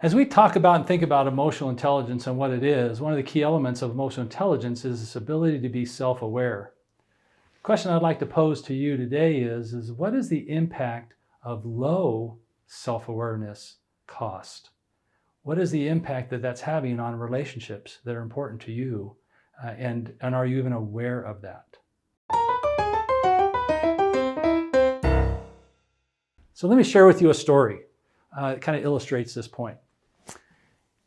As we talk about and think about emotional intelligence and what it is, one of the key elements of emotional intelligence is this ability to be self-aware. The question I'd like to pose to you today is what is the impact of low self-awareness cost? What is the impact that that's having on relationships that are important to you? And are you even aware of that? So let me share with you a story. It kind of illustrates this point.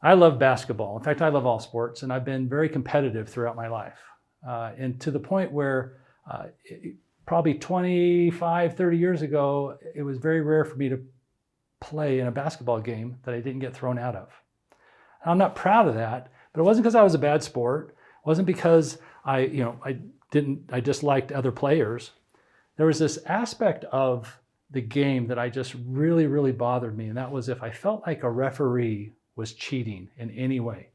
I love basketball. In fact, I love all sports, and I've been very competitive throughout my life. And to the point where probably 25, 30 years ago, it was very rare for me to play in a basketball game that I didn't get thrown out of. And I'm not proud of that, but it wasn't because I was a bad sport. It wasn't because I disliked other players. There was this aspect of the game that I just really bothered me, and that was if I felt like a referee was cheating in any way.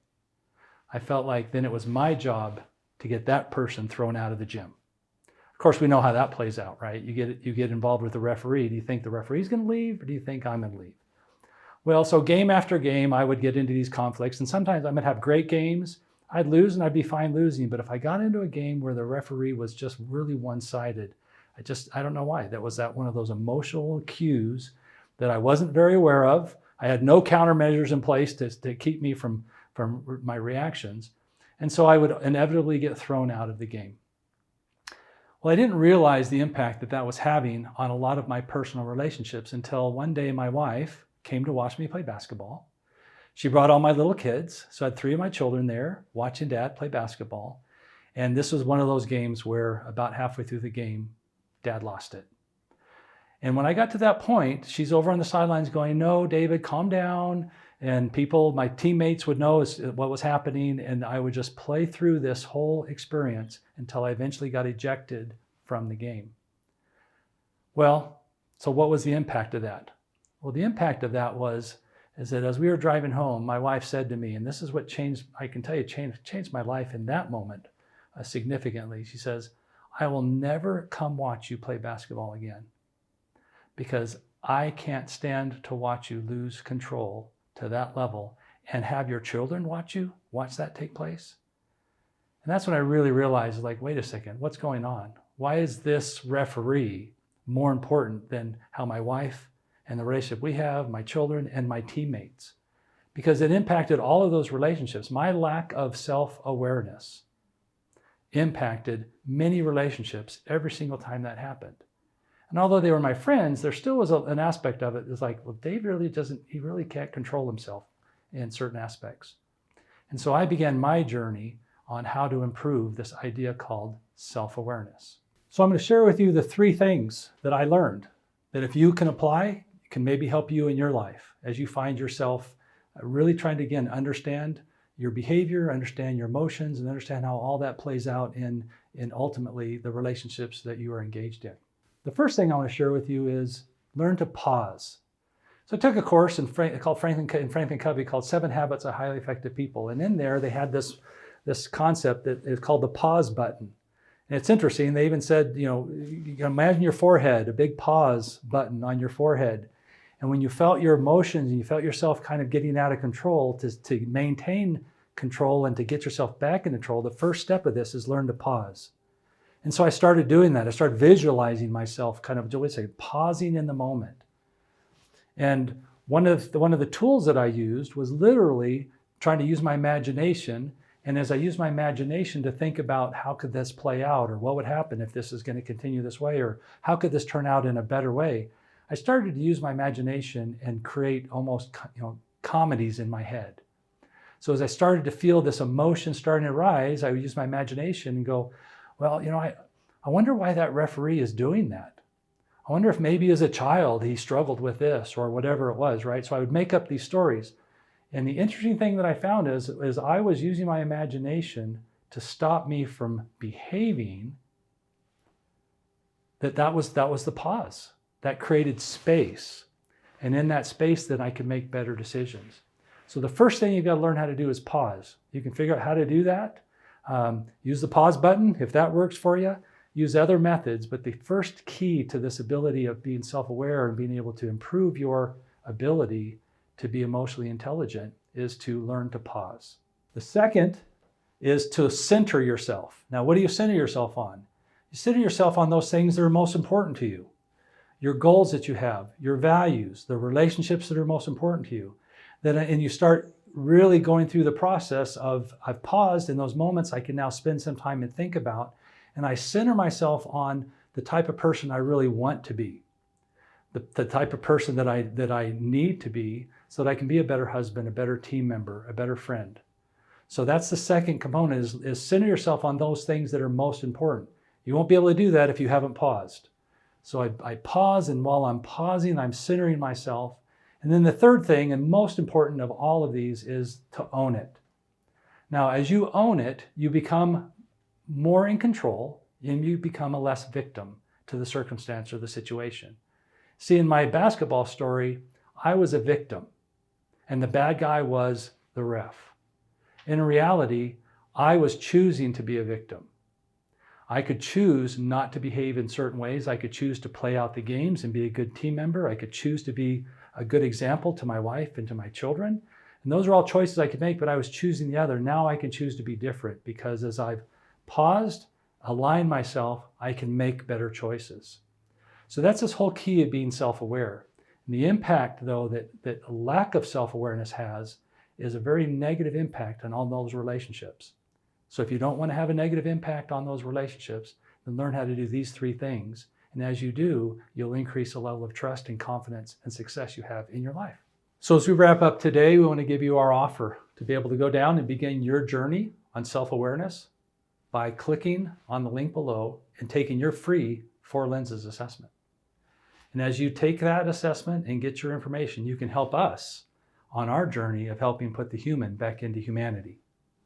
I felt like then it was my job to get that person thrown out of the gym. Of course, we know how that plays out, right? You get involved with the referee. Do you think the referee's going to leave, or do you think I'm going to leave? Well, so game after game, I would get into these conflicts, and sometimes I would have great games. I'd lose, and I'd be fine losing. But if I got into a game where the referee was just really one-sided, I don't know why. That was one of those emotional cues that I wasn't very aware of. I had no countermeasures in place to keep me from my reactions. And so I would inevitably get thrown out of the game. Well, I didn't realize the impact that was having on a lot of my personal relationships until one day my wife came to watch me play basketball. She brought all my little kids. So I had 3 of my children there watching Dad play basketball. And this was one of those games where about halfway through the game, Dad lost it. And when I got to that point, she's over on the sidelines going, "No, David, calm down." And my teammates would know what was happening. And I would just play through this whole experience until I eventually got ejected from the game. Well, so what was the impact of that? Well, the impact of that is that as we were driving home, my wife said to me, and this is what changed my life in that moment significantly. She says, "I will never come watch you play basketball again, because I can't stand to watch you lose control to that level and have your children watch that take place." And that's when I really realized, like, wait a second, what's going on? Why is this referee more important than how my wife and the relationship we have, my children, and my teammates? Because it impacted all of those relationships. My lack of self-awareness impacted many relationships every single time that happened. And although they were my friends, there still was an aspect of it that's like, well, Dave he really can't control himself in certain aspects. And so I began my journey on how to improve this idea called self-awareness. So I'm going to share with you the 3 things that I learned that if you can apply, can maybe help you in your life as you find yourself really trying to, again, understand your behavior, understand your emotions, and understand how all that plays out in ultimately the relationships that you are engaged in. The first thing I want to share with you is learn to pause. So I took a course in Franklin Covey called 7 Habits of Highly Effective People. And in there, they had this concept that is called the pause button. And it's interesting. They even said, you can imagine your forehead, a big pause button on your forehead. And when you felt your emotions and you felt yourself kind of getting out of control, to maintain control and to get yourself back in control, the first step of this is learn to pause. And so I started doing that. I started visualizing myself kind of, pausing in the moment. And one of the tools that I used was literally trying to use my imagination. And as I used my imagination to think about how could this play out, or what would happen if this is going to continue this way, or how could this turn out in a better way, I started to use my imagination and create almost comedies in my head. So as I started to feel this emotion starting to rise, I would use my imagination and go, well, I wonder why that referee is doing that. I wonder if maybe as a child he struggled with this or whatever it was, right? So I would make up these stories. And the interesting thing that I found is I was using my imagination to stop me from behaving, that was the pause. That created space. And in that space, then I could make better decisions. So the first thing you've got to learn how to do is pause. You can figure out how to do that. Use the pause button if that works for you. Use other methods, but the first key to this ability of being self-aware and being able to improve your ability to be emotionally intelligent is to learn to pause. The second is to center yourself. Now, what do you center yourself on? You center yourself on those things that are most important to you. Your goals that you have, your values, the relationships that are most important to you. And you start really going through the process of, I've paused in those moments, I can now spend some time and think about, and I center myself on the type of person I really want to be. The type of person that I need to be so that I can be a better husband, a better team member, a better friend. So that's the second component is center yourself on those things that are most important. You won't be able to do that if you haven't paused. So I pause, and while I'm pausing, I'm centering myself. And then the third thing, and most important of all of these, is to own it. Now, as you own it, you become more in control and you become a less victim to the circumstance or the situation. See, in my basketball story, I was a victim and the bad guy was the ref. In reality, I was choosing to be a victim. I could choose not to behave in certain ways. I could choose to play out the games and be a good team member. I could choose to be a good example to my wife and to my children. And those are all choices I could make, but I was choosing the other. Now I can choose to be different because as I've paused, aligned myself, I can make better choices. So that's this whole key of being self-aware. And the impact, though, that a lack of self-awareness has is a very negative impact on all those relationships. So if you don't want to have a negative impact on those relationships, then learn how to do these three things. And as you do, you'll increase the level of trust and confidence and success you have in your life. So as we wrap up today, we want to give you our offer to be able to go down and begin your journey on self-awareness by clicking on the link below and taking your free 4 Lenses assessment. And as you take that assessment and get your information, you can help us on our journey of helping put the human back into humanity.